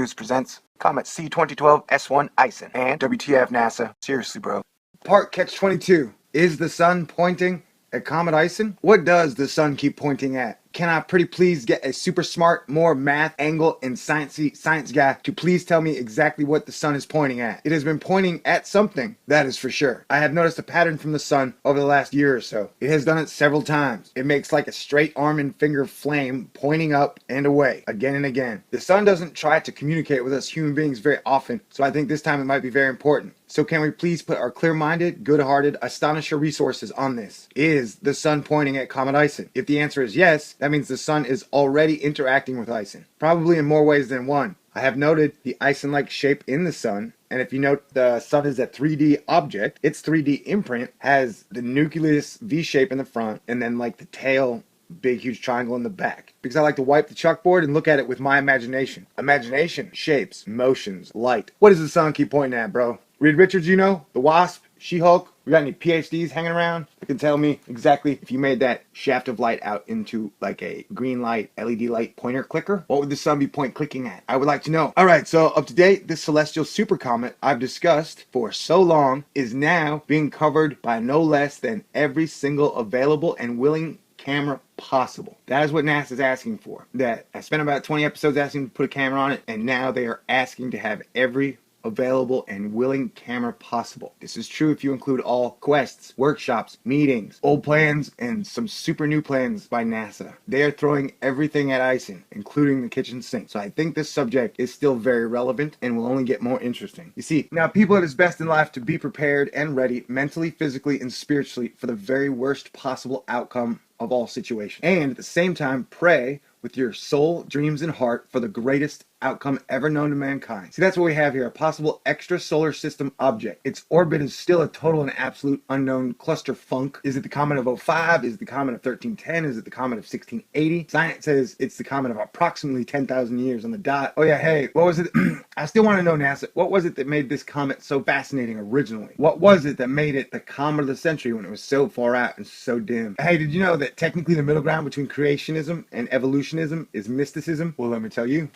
News presents Comet C2012 S1 ISON and WTF NASA. Seriously, bro. Part Catch 22. Is the sun pointing at Comet ISON? What does the sun keep pointing at? Can I pretty please get a super smart, more math, angle, and sciencey science guy to please tell me exactly what the sun is pointing at? It has been pointing at something, that is for sure. I have noticed a pattern from the sun over the last year or so. It has done it several times. It makes like a straight arm and finger flame pointing up and away, again and again. The sun doesn't try to communicate with us human beings very often, so I think this time it might be very important. So can we please put our clear-minded, good-hearted, astonisher resources on this? Is the sun pointing at Comet ISON? If the answer is yes, that means the sun is already interacting with ISON, probably in more ways than one. I have noted the ISON-like shape in the sun, and if you note the sun is a 3D object, its 3D imprint has the nucleus V shape in the front, and then like the tail, big huge triangle in the back. Because I like to wipe the chalkboard and look at it with my imagination. Imagination, shapes, motions, light. What does the sun keep pointing at, bro? Reed Richards, you know? The Wasp? She-Hulk? We got any PhDs hanging around that can tell me exactly if you made that shaft of light out into like a green light, LED light pointer clicker, what would the sun be point clicking at? I would like to know. Alright, so up to date, this celestial super comet I've discussed for so long is now being covered by no less than every single available and willing camera possible. That is what NASA is asking for. That I spent about 20 episodes asking to put a camera on it, and now they are asking to have every available and willing camera possible. This is true if you include all quests, workshops, meetings, old plans, and some super new plans by NASA. They are throwing everything at ISON, including the kitchen sink. So I think this subject is still very relevant and will only get more interesting. You see, now people at its best in life to be prepared and ready mentally, physically, and spiritually for the very worst possible outcome of all situations. And at the same time, pray with your soul, dreams, and heart for the greatest outcome ever known to mankind. See, that's what we have here, a possible extra solar system object. Its orbit is still a total and absolute unknown cluster funk. Is it the comet of '05? Is it the comet of 1310? Is it the comet of 1680? Science says it's the comet of approximately 10,000 years on the dot. Oh yeah, hey, what was it? I still want to know, NASA, what was it that made this comet so fascinating originally? What was it that made it the comet of the century when it was so far out and so dim? Hey, did you know that technically the middle ground between creationism and evolutionism is mysticism? Well, let me tell you.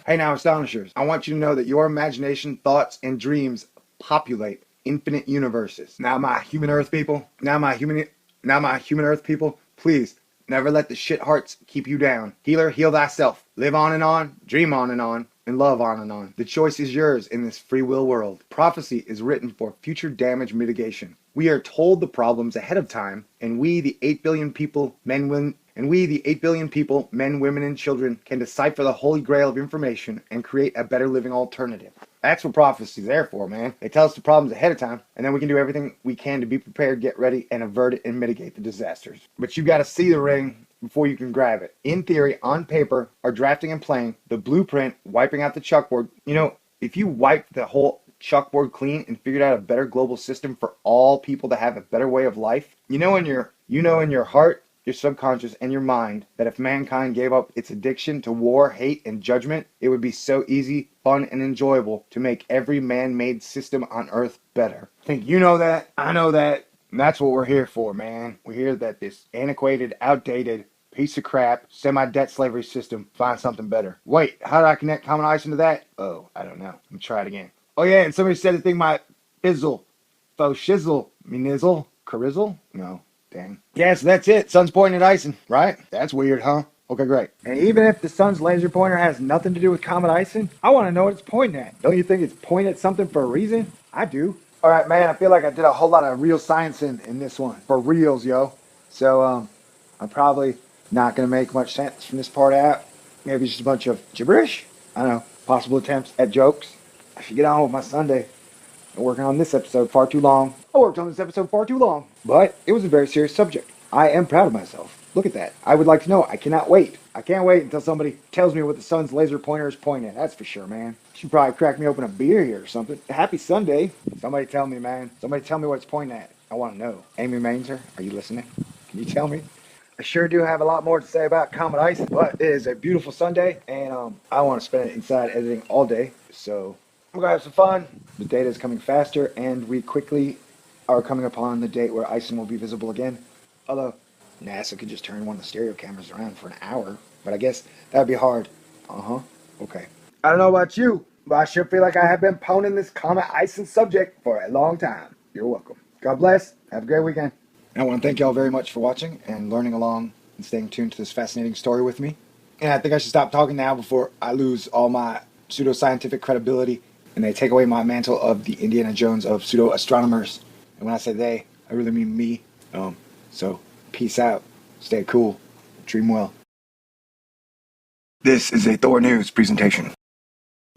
Hey now, astonishers, I want you to know that your imagination, thoughts, and dreams populate infinite universes. Now my human earth people, please never let the shit hearts keep you down. Healer, heal thyself. Live on, dream on, and love on. The choice is yours in this free will world. Prophecy is written for future damage mitigation. We are told the problems ahead of time, and we, the 8 billion people, men, women, and children, can decipher the holy grail of information and create a better living alternative. That's what prophecy is there for, man. They tell us the problems ahead of time, and then we can do everything we can to be prepared, get ready, and avert it and mitigate the disasters. But you got to see the ring before you can grab it. In theory, on paper, or drafting and playing, the blueprint, wiping out the chalkboard. You know, if you wipe the whole chalkboard clean and figured out a better global system for all people to have a better way of life, you know in your heart, your subconscious, and your mind that if mankind gave up its addiction to war, hate, and judgment, it would be so easy, fun, and enjoyable to make every man-made system on Earth better. I think you know that, I know that, and that's what we're here for, man. We're here that this antiquated, outdated, piece of crap, semi-debt slavery system find something better. Wait, how did I connect Comet ISON to that? Oh, I don't know. Let me try it again. Oh yeah, and somebody said the thing might fizzle, faux shizzle, me nizzle, carizzle? No. Dang. Yeah, so that's it. Sun's pointing at ISON, right? That's weird, huh? Okay, great. And even if the sun's laser pointer has nothing to do with Comet ISON, I want to know what it's pointing at. Don't you think it's pointing at something for a reason? I do. All right, man, I feel like I did a whole lot of real science in this one. For reals, yo. So, I'm probably not going to make much sense from this part out. Maybe just a bunch of gibberish. I don't know. Possible attempts at jokes. I should get on with my Sunday. I'm working on this episode far too long. I worked on this episode far too long. But it was a very serious subject. I am proud of myself. Look at that. I would like to know. I cannot wait. I can't wait until somebody tells me what the sun's laser pointer is pointing at. That's for sure, man. You should probably crack me open a beer here or something. Happy Sunday. Somebody tell me, man. Somebody tell me what it's pointing at. I want to know. Amy Mainzer, are you listening? Can you tell me? I sure do have a lot more to say about Comet ISON, but it is a beautiful Sunday, and I want to spend it inside editing all day, so we're going to have some fun. The data is coming faster, and we quickly are coming upon the date where ISON will be visible again. Although, NASA could just turn one of the stereo cameras around for an hour, but I guess that would be hard. Okay. I don't know about you, but I sure feel like I have been pounding this Comet ISON subject for a long time. You're welcome. God bless. Have a great weekend. And I want to thank y'all very much for watching and learning along and staying tuned to this fascinating story with me. And I think I should stop talking now before I lose all my pseudoscientific credibility and they take away my mantle of the Indiana Jones of pseudo-astronomers. And when I say they, I really mean me. So peace out. Stay cool. Dream well. This is a Thor News presentation.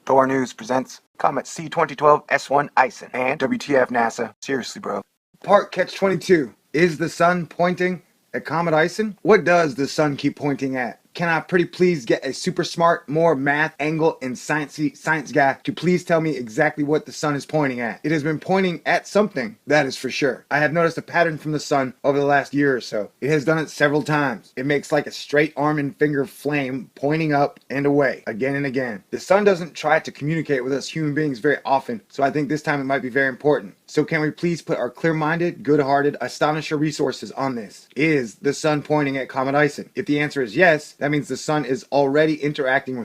Thor News presents Comet C2012 S1 ISON and WTF NASA. Seriously, bro. Part Catch 22. Is the sun pointing at Comet ISON? What does the sun keep pointing at? Can I pretty please get a super smart, more math, angle, and sciencey science guy to please tell me exactly what the sun is pointing at? It has been pointing at something, that is for sure. I have noticed a pattern from the sun over the last year or so. It has done it several times. It makes like a straight arm and finger flame pointing up and away again and again. The sun doesn't try to communicate with us human beings very often, so I think this time it might be very important. So can we please put our clear-minded, good-hearted, astonisher resources on this? Is the sun pointing at Comet ISON? If the answer is yes, that means the sun is already interacting with